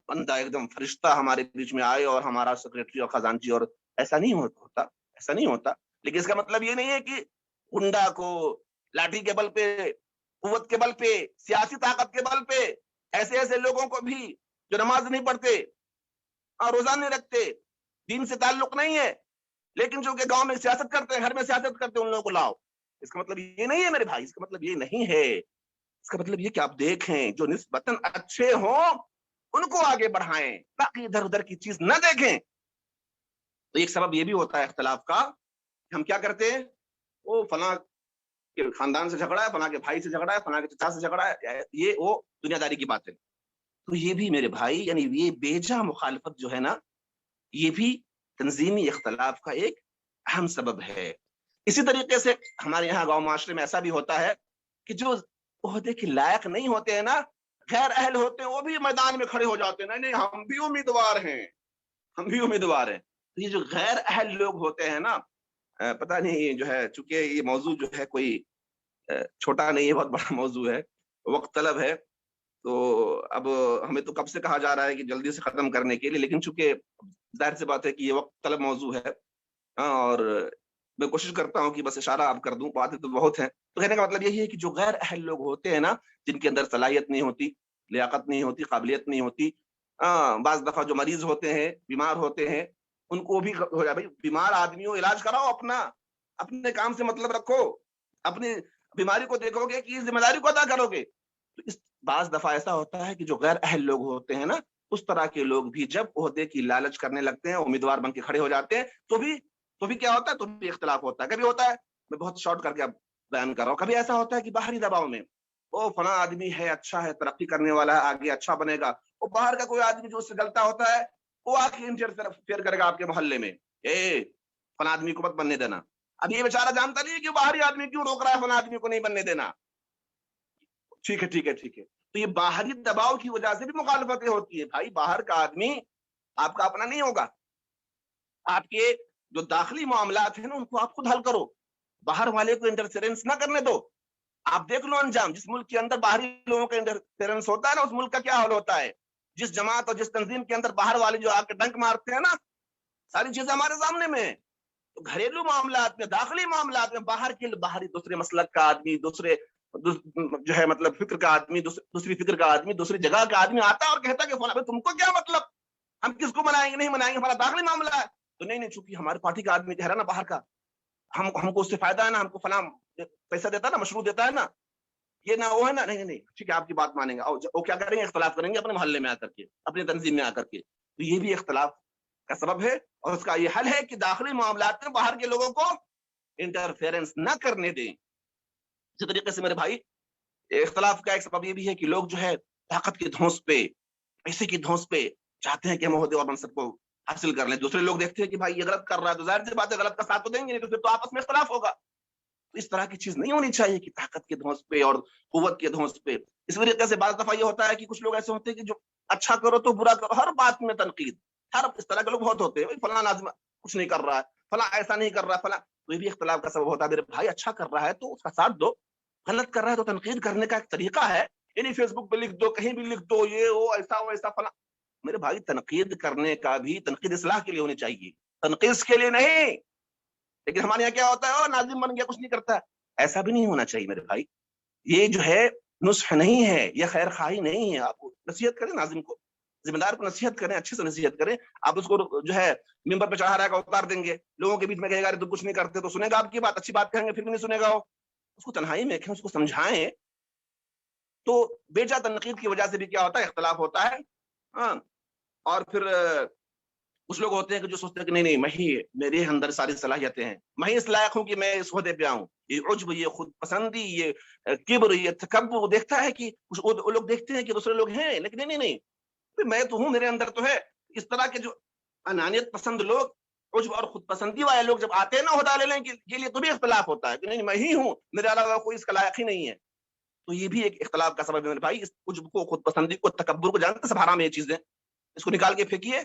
بندہ، ایک دم فرشتہ ہمارے بیچ میں آئے اور ہمارا سیکریٹری اور خزانچی، اور ایسا نہیں ہوتا، ایسا نہیں ہوتا۔ لیکن اس کا مطلب یہ نہیں ہے کہ گنڈا کو لاٹھی کے بل پہ، قوت کے بل پہ، سیاسی طاقت کے بل پہ ایسے لوگوں کو بھی جو نماز نہیں پڑھتے اور روزہ نہیں رکھتے، دین سے تعلق نہیں ہے، لیکن جو کہ گاؤں میں سیاست کرتے ہیں، گھر میں سیاست کرتے ہیں، ان لوگوں کو لاؤ۔ اس کا مطلب یہ نہیں ہے میرے بھائی، اس کا مطلب یہ نہیں ہے، اس کا مطلب یہ کہ آپ دیکھیں جو نسبتاً اچھے ہوں ان کو آگے بڑھائیں، تاکہ ادھر ادھر کی چیز نہ دیکھیں۔ تو ایک سبب یہ بھی ہوتا ہے اختلاف کا، ہم کیا کرتے ہیں، وہ فلاں کے خاندان سے جھگڑا ہے، فلاں کے بھائی سے جھگڑا ہے، فلاں کے چچا سے جھگڑا ہے، یہ وہ دنیا داری کی بات ہے۔ تو یہ بھی میرے بھائی، یعنی یہ بیجا مخالفت جو ہے نا، یہ بھی تنظیمی اختلاف کا ایک اہم سبب ہے۔ اسی طریقے سے ہمارے یہاں گاؤں معاشرے میں ایسا بھی ہوتا ہے کہ جو عہدے کے لائق نہیں ہوتے ہیں نا، غیر اہل ہوتے ہیں، وہ بھی میدان میں کھڑے ہو جاتے ہیں، نہیں ہم بھی امیدوار ہیں، ہم بھی امیدوار ہیں۔ تو یہ جو غیر اہل لوگ ہوتے ہیں نا، پتہ نہیں جو ہے، چونکہ یہ موضوع جو ہے کوئی چھوٹا نہیں ہے، بہت بڑا موضوع ہے، وقت طلب ہے، تو اب ہمیں تو کب سے کہا جا رہا ہے کہ جلدی سے ختم کرنے کے لیے، لیکن چونکہ ظاہر سی بات ہے کہ یہ وقت طلب موضوع ہے، اور میں کوشش کرتا ہوں کہ بس اشارہ آپ کر دوں، باتیں تو بہت ہیں۔ تو کہنے کا مطلب یہی ہے کہ جو غیر اہل لوگ ہوتے ہیں نا، جن کے اندر صلاحیت نہیں ہوتی، لیاقت نہیں ہوتی، قابلیت نہیں ہوتی، بعض دفعہ جو مریض ہوتے ہیں، بیمار ہوتے ہیں، ان کو بھی ہو جائے. بھائی بیمار آدمی ہو علاج کراؤ اپنا, اپنے کام سے مطلب رکھو, اپنی بیماری کو دیکھو گے کہ ذمہ داری کو ادا کرو گے. تو اس بعض دفعہ ایسا ہوتا ہے کہ جو غیر اہل لوگ ہوتے ہیں نا, اس طرح کے لوگ بھی جب عہدے کی لالچ کرنے لگتے ہیں, امیدوار بن کے کھڑے ہو جاتے ہیں, تو بھی کیا ہوتا ہے, تو بھی اختلاف ہوتا ہے. کبھی ہوتا ہے, میں بہت شارٹ کر کے اب بیان کر رہا ہوں, کبھی ایسا ہوتا ہے کہ باہری دباؤ میں وہ فلاں آدمی ہے, اچھا ہے, ترقی کرنے والا ہے, آگے اچھا بنے گا, وہ باہر کا کوئی آدمی جو اس سے جلتا ہوتا ہے وہ آ کے انٹرفیئر کرے گا آپ کے محلے میں, فلاں آدمی کو مت بننے دینا. اب یہ بیچارہ جانتا نہیں ہے کہ باہری آدمی کیوں روک رہا ہے فلاں آدمی کو نہیں بننے دینا. ٹھیک ہے. تو یہ باہری دباؤ کی وجہ سے بھی مخالفتیں ہوتی ہیں. بھائی باہر کا آدمی آپ کا اپنا نہیں ہوگا, آپ کے جو داخلی معاملات ہیں نا ان کو آپ خود حل کرو, باہر والے کو انٹرفیئرنس نہ کرنے دو. آپ دیکھ لو انجام, جس ملک کے اندر باہری لوگوں کا انٹرفیئرنس ہوتا ہے نا, اس ملک کا کیا حال ہوتا ہے. جس جماعت اور جس تنظیم کے اندر باہر والے جو آ کے ڈنک مارتے ہیں نا, ساری چیزیں ہمارے سامنے میں ہیں. تو گھریلو معاملات میں, داخلی معاملات میں باہری دوسرے مسلک کا آدمی, دوسرے جو ہے مطلب فکر کا آدمی, دوسری فکر کا آدمی, دوسری جگہ کا آدمی آتا ہے اور کہتا ہے کہ فلاں تم کو کیا مطلب, ہم کس کو منائیں گے نہیں منائیں گے, ہمارا داخلی معاملہ ہے. تو نہیں, چونکہ ہماری پارٹی کا آدمی کہہ رہا نا باہر کا, ہم کو اس سے فائدہ ہے نا, ہم کو فلاں پیسہ دیتا ہے نا, مشروع دیتا ہے نا, یہ نہ وہ ہے نا, نہیں ٹھیک ہے آپ کی بات مانیں گے, وہ کیا کریں گے, اختلاف کریں گے اپنے محلے میں آ کر کے, اپنی تنظیم میں آ کر کے. تو یہ بھی اختلاف کا سبب ہے, اور اس کا یہ حل ہے کہ داخلی معاملات میں باہر کے لوگوں کو انٹرفیئرنس نہ کرنے دیں. اسی طریقے سے میرے بھائی اختلاف کا ایک سبب یہ بھی ہے کہ لوگ جو ہے طاقت کی دھونس پہ, پیسے کی دھونس پہ چاہتے ہیں کہ ہم عہدے اور منصب کو حاصل کر لیں. دوسرے لوگ دیکھتے ہیں کہ بھائی یہ غلط کر رہا ہے, تو ظاہر سی بات ہے غلط کا ساتھ تو دیں گے نہیں, تو پھر تو آپس میں اختلاف ہوگا. تو اس طرح کی چیز نہیں ہونی چاہیے کہ طاقت کے دھونس پہ اور قوت کے دھونس پہ. اس طریقے سے بعض دفعہ یہ ہوتا ہے کہ کچھ لوگ ایسے ہوتے ہیں کہ جو اچھا کرو تو برا کرو, ہر بات میں تنقید, اس طرح کے لوگ بہت ہوتے ہیں. فلاں آدمی کچھ نہیں کر رہا ہے, فلاں ایسا نہیں کر رہا ہے, فلاں. تو یہ بھی اختلاف کا سبب ہوتا ہے. میرے بھائی اچھا کر رہا ہے تو اس کا ساتھ دو, غلط کر رہا ہے تو تنقید کرنے کا ایک طریقہ ہے, یعنی فیس بک پہ لکھ دو, کہیں بھی لکھ دو, یہ وہ ایسا وہ ایسا فلاں. میرے بھائی تنقید کرنے کا بھی, تنقید اصلاح کے لیے ہونی چاہیے, تنقید کے لیے نہیں. لیکن ہمارے یہاں کیا ہوتا ہے, ناظم بن گیا کچھ نہیں کرتا. ایسا بھی نہیں ہونا چاہیے میرے بھائی. یہ جو ہے نصح نہیں ہے, یہ خیر خواہی نہیں ہے. آپ نصیحت کریں ناظم کو, ذمہ دار کو نصیحت کریں, اچھے سے نصیحت کریں. آپ اس کو جو ہے ممبر پہ چڑھا رہا ہے اتار دیں گے, لوگوں کے بیچ میں کہے گا تو کچھ نہیں کرتے, تو سنے گا آپ کی بات, اچھی بات کہیں گے پھر بھی نہیں سنے گا. اس کو تنہائی میں رکھیں, اس کو سمجھائیں. تو بیجا تنقید کی وجہ سے بھی کیا ہوتا ہے, اختلاف ہوتا ہے. ہاں, اور پھر کچھ لوگ ہوتے ہیں کہ جو سوچتے ہیں کہ نہیں, میرے اندر ساری صلاحیتیں ہیں, میں اس لائق ہوں کہ میں اس عہدے پہ آؤں. یہ عجب, یہ خود پسندی, یہ کبر, یہ تکبر, وہ دیکھتا ہے کہ کچھ لوگ دیکھتے ہیں کہ دوسرے لوگ ہیں, لیکن نہیں, میں تو ہوں, میرے اندر تو ہے. اس طرح کے جو انانیت پسند لوگ, عجب اور خود پسندی والے لوگ جب آتے ہیں نا عہدہ لینے کے لیے, تو بھی اختلاف ہوتا ہے کہ نہیں, میں ہی ہوں, میرے علاوہ کوئی اس کا لائق ہی نہیں ہے. تو یہ بھی ایک اختلاف کا سبب ہے میرے بھائی. اس عجب کو, خود پسندی کو, تکبر کو جانتے سب حرام ہے یہ چیزیں, اس کو نکال کے پھینکیے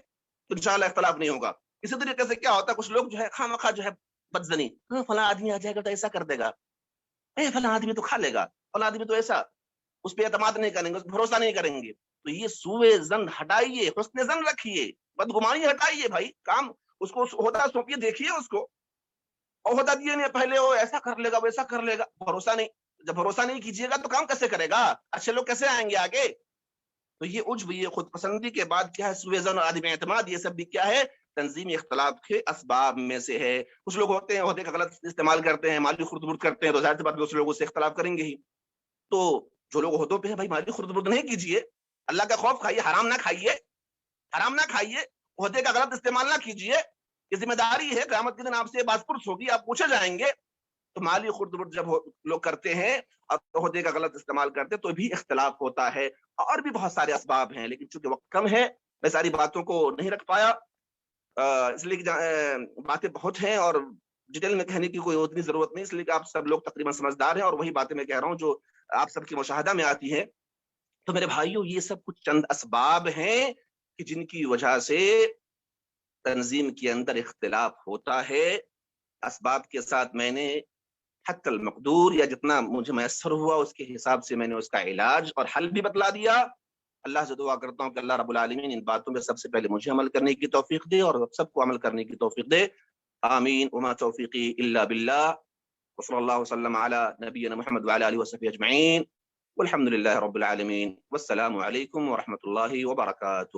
تو انشاءاللہ اختلاف نہیں ہوگا. اسی طریقے سے کیا ہوتا ہے, کچھ لوگ جو ہے خواہ جو ہے بدزنی, فلاں آدمی آ جائے گا تو ایسا کر دے گا, فلاں آدمی تو کھا لے گا, فلاں آدمی تو ایسا, اس پہ اعتماد نہیں کریں گے, اس پہ بھروسہ نہیں کریں گے. تو یہ سوء ظن ہٹائیے, حسن ظن رکھیے, بدگمانی ہٹائیے. بھائی کام اس کو عہدہ سونپیے, دیکھیے اس کو, عہدہ دیے نہیں پہلے وہ ایسا کر لے گا, ویسا کر لے گا, بھروسہ نہیں. جب بھروسہ نہیں کیجیے گا تو کام کیسے کرے گا, اچھے لوگ کیسے آئیں گے آگے. تو یہ عجب, یہ خود پسندی کے بعد کیا ہے, سوء ظن اور عدم اعتماد, یہ سب بھی کیا ہے, تنظیمی اختلاف کے اسباب میں سے ہے. کچھ لوگ ہوتے ہیں عہدے کا غلط استعمال کرتے ہیں, مالی خرد برد کرتے ہیں, تو ظاہر سی بات دوسرے لوگوں سے اختلاف کریں گے ہی. تو جو لوگ عہدوں پہ ہیں بھائی, مالی خرد برد نہیں کیجیے, اللہ کا خوف کھائیے, حرام نہ کھائیے, عہدے کا غلط استعمال نہ کیجیے. یہ ذمہ داری ہے, قیامت کے دن آپ سے باز پرس ہوگی, آپ پوچھے جائیں گے. تو مالی خرد برد جب لوگ کرتے ہیں اور عہدے کا غلط استعمال کرتے ہیں تو بھی اختلاف ہوتا ہے. اور بھی بہت سارے اسباب ہیں, لیکن چونکہ وقت کم ہے میں ساری باتوں کو نہیں رکھ پایا, اس لیے کہ باتیں بہت ہیں اور ڈیٹیل میں کہنے کی کوئی اتنی ضرورت نہیں, اس لیے کہ آپ سب لوگ تقریباً سمجھدار ہیں, اور وہی باتیں میں کہہ رہا ہوں جو آپ سب کی مشاہدہ میں آتی ہیں. تو میرے بھائیوں, یہ سب کچھ چند اسباب ہیں کہ جن کی وجہ سے تنظیم کے اندر اختلاف ہوتا ہے. اسباب کے ساتھ میں نے حق المقدور یا جتنا مجھے میسر ہوا اس کے حساب سے میں نے اس کا علاج اور حل بھی بتلا دیا. اللہ سے دعا کرتا ہوں کہ اللہ رب العالمین ان باتوں میں سب سے پہلے مجھے عمل کرنے کی توفیق دے اور سب کو عمل کرنے کی توفیق دے. آمین. وما توفیقی الا باللہ. وصلی اللہ وسلم علی نبینا محمد وعلی آلہ وصحبہ اجمعین. والحمد للہ رب العالمین. والسلام علیکم ورحمۃ اللہ وبرکاتہ.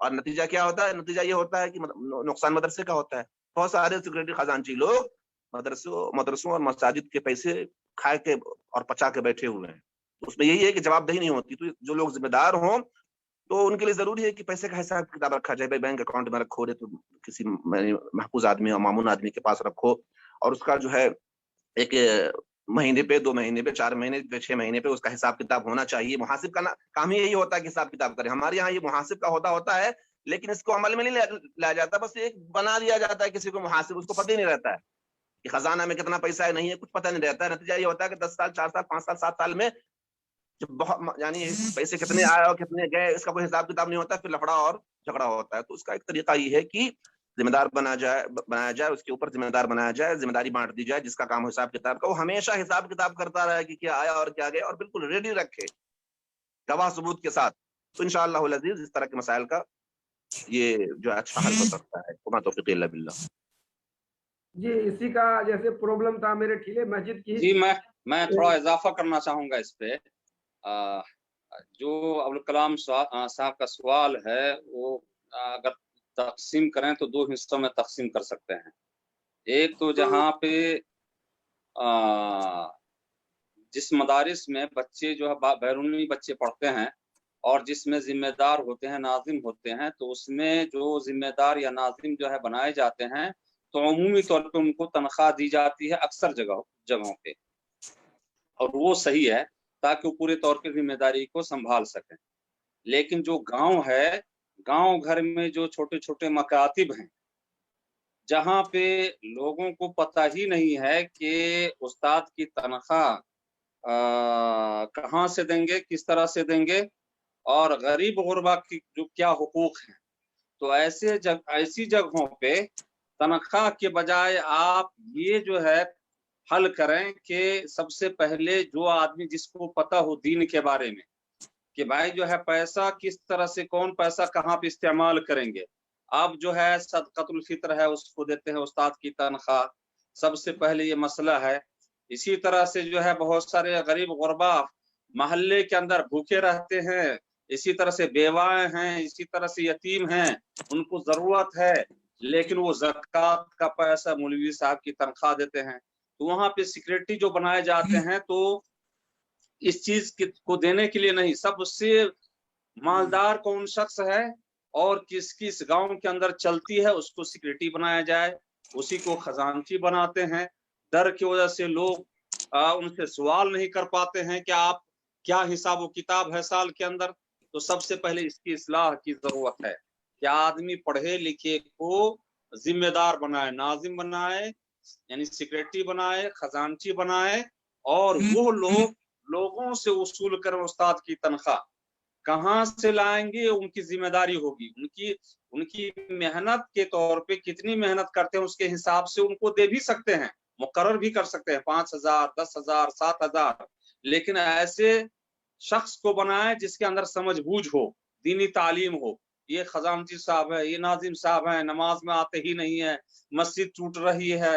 اور نتیجہ کیا ہوتا ہے؟ نتیجہ یہ ہوتا ہے کہ نقصان مدرسے کا ہوتا ہے. بہت سارے سیکورٹی خزانچی لوگ مدرسوں اور مساجد کے پیسے کھائے کے اور پچا کے بیٹھے ہوئے ہیں. اس میں یہی ہے کہ جواب دہی نہیں ہوتی. تو جو لوگ ذمہ دار ہوں تو ان کے لیے ضروری ہے کہ پیسے کا حساب کتاب رکھا جائے. بھائی بینک اکاؤنٹ میں رکھو, تو کسی محفوظ آدمی اور معمون آدمی کے پاس رکھو, اور اس کا جو ہے ایک مہینے پہ, 2 مہینے پہ, 4 مہینے پہ, 6 مہینے پہ اس کا حساب کتاب ہونا چاہیے. محاسب کا کام ہی یہی ہوتا ہے کہ حساب کتاب کرے. ہمارے یہاں یہ محاسب کا ہوتا ہے, لیکن اس کو عمل میں نہیں لایا جاتا. بس ایک بنا دیا جاتا ہے کسی کو محاسب, اس کو پتہ ہی نہیں رہتا ہے کہ خزانہ میں کتنا پیسہ ہے, نہیں ہے, کچھ پتہ نہیں رہتا ہے. نتیجہ یہ ہوتا ہے کہ 10 سال, 4 سال, 5 سال, 7 سال میں جب بہت یعنی پیسے کتنے آئے اور کتنے گئے اس کا کوئی حساب کتاب نہیں ہوتا, پھر لفڑا اور جھگڑا ہوتا ہے. تو اس کا ایک طریقہ یہ ہے کہ ذمہ دار بنایا جائے, اس کے اوپر ذمہ دار بنایا جائے, ذمہ داری بانٹ دی جائے. جس کا کام حساب کتاب کا, وہ ہمیشہ حساب کتاب کرتا رہے کہ کیا آیا اور کیا گیا, اور بالکل ریڈی رکھے گواہ ثبوت کے ساتھ. تو انشاءاللہ العزیز اس طرح کے مسائل کا یہ جو اچھا حل ہو سکتا ہے. وما توفیق الا باللہ. جی اسی کا جیسے پرابلم تھا میرے ٹھیلے مسجد کی. جی میں تھوڑا اضافہ کرنا چاہوں گا اس پہ. جو ابوالکلام صاحب کا سوال ہے وہ اگر تقسیم کریں تو 2 حصوں میں تقسیم کر سکتے ہیں. ایک تو جہاں پہ جس مدارس میں بچے جو ہے بیرونی بچے پڑھتے ہیں اور جس میں ذمہ دار ہوتے ہیں, ناظم ہوتے ہیں, تو اس میں جو ذمہ دار یا ناظم جو ہے بنائے جاتے ہیں تو عمومی طور پہ ان کو تنخواہ دی جاتی ہے اکثر جگہوں پہ, اور وہ صحیح ہے تاکہ وہ پورے طور پہ ذمہ داری کو سنبھال سکیں. لیکن جو گاؤں ہے, گاؤں گھر میں جو چھوٹے چھوٹے مکاتب ہیں جہاں پہ لوگوں کو پتہ ہی نہیں ہے کہ استاد کی تنخواہ کہاں سے دیں گے, کس طرح سے دیں گے, اور غریب غربا کی جو کیا حقوق ہیں, تو ایسی جگہوں پہ تنخواہ کے بجائے آپ یہ جو ہے حل کریں کہ سب سے پہلے جو آدمی جس کو پتہ ہو دین کے بارے میں کہ بھائی جو ہے پیسہ کس طرح سے, کون پیسہ کہاں پہ استعمال کریں گے. اب جو ہے صدقۃ الفطر ہے اس کو دیتے ہیں استاد کی تنخواہ, سب سے پہلے یہ مسئلہ ہے. اسی طرح سے جو ہے بہت سارے غریب غربا محلے کے اندر بھوکے رہتے ہیں, اسی طرح سے بیوائیں ہیں, اسی طرح سے یتیم ہیں, ان کو ضرورت ہے لیکن وہ زکوٰۃ کا پیسہ مولوی صاحب کی تنخواہ دیتے ہیں. تو وہاں پہ سیکریٹری جو بنائے جاتے ہیں تو اس چیز کو دینے کے لیے نہیں, سب سے مالدار کون شخص ہے اور کس گاؤں کے اندر چلتی ہے اس کو سیکریٹری بنایا جائے, اسی کو خزانچی بناتے ہیں. ڈر کی وجہ سے لوگ ان سے سوال نہیں کر پاتے ہیں کہ آپ کیا حساب و کتاب ہے سال کے اندر. تو سب سے پہلے اس کی اصلاح کی ضرورت ہے کہ آدمی پڑھے لکھے کو ذمہ دار بنائے, ناظم بنائے, یعنی سیکریٹری بنائے, خزانچی بنائے, اور وہ لوگوں سے وصول کریں استاد کی تنخواہ. کہاں سے لائیں گے ان کی ذمہ داری ہوگی, ان کی محنت کے طور پہ کتنی محنت کرتے ہیں اس کے حساب سے ان کو دے بھی سکتے ہیں, مقرر بھی کر سکتے ہیں 5,000, 10,000, 7,000. لیکن ایسے شخص کو بنائے جس کے اندر سمجھ بوجھ ہو, دینی تعلیم ہو. یہ خزانچی صاحب ہے, یہ ناظم صاحب ہیں, نماز میں آتے ہی نہیں ہے, مسجد ٹوٹ رہی ہے,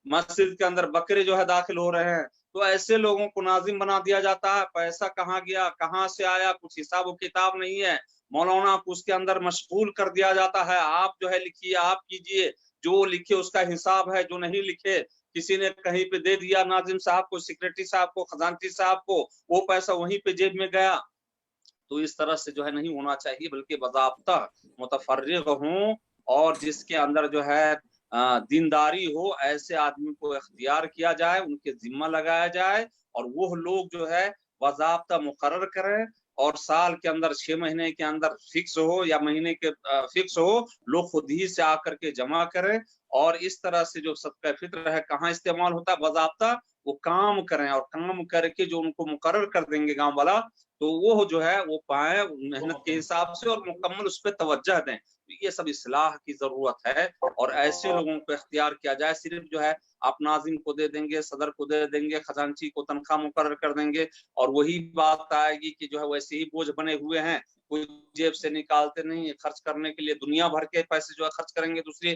مسجد کے اندر بکرے جو ہے داخل ہو رہے ہیں, تو ایسے لوگوں کو ناظم بنا دیا جاتا ہے. پیسہ کہاں گیا, کہاں سے آیا, کچھ حساب و کتاب نہیں ہے. مولانا کو اس کے اندر مشغول کر دیا جاتا ہے, آپ جو ہے لکھیے, آپ کیجئے, جو لکھے اس کا حساب ہے, جو نہیں لکھے کسی نے کہیں پہ دے دیا ناظم صاحب کو, سیکریٹری صاحب کو, خزانچی صاحب کو, وہ پیسہ وہیں پہ جیب میں گیا. تو اس طرح سے جو ہے نہیں ہونا چاہیے, بلکہ باضابطہ متفرغ ہوں اور جس کے اندر جو ہے دینداری ہو, ایسے آدمی کو اختیار کیا جائے, ان کے ذمہ لگایا جائے, اور وہ لوگ جو ہے باضابطہ مقرر کریں, اور سال کے اندر 6 مہینے کے اندر فکس ہو یا مہینے کے فکس ہو, لوگ خود ہی سے آ کر کے جمع کریں. اور اس طرح سے جو صدقہ فطر ہے کہاں استعمال ہوتا ہے باضابطہ وہ کام کریں, اور کام کر کے جو ان کو مقرر کر دیں گے گاؤں والا, تو وہ جو ہے وہ پائیں محنت کے حساب سے اور مکمل اس پہ توجہ دیں. یہ سب اصلاح کی ضرورت ہے, اور ایسے لوگوں کو اختیار کیا جائے. صرف جو ہے آپ ناظم کو دے دیں گے, صدر کو دے دیں گے, خزانچی کو تنخواہ مقرر کر دیں گے, اور وہی بات آئے گی کہ جو ہے ویسے ہی بوجھ بنے ہوئے ہیں, کوئی جیب سے نکالتے نہیں, خرچ کرنے کے لیے دنیا بھر کے پیسے جو ہے خرچ کریں گے دوسری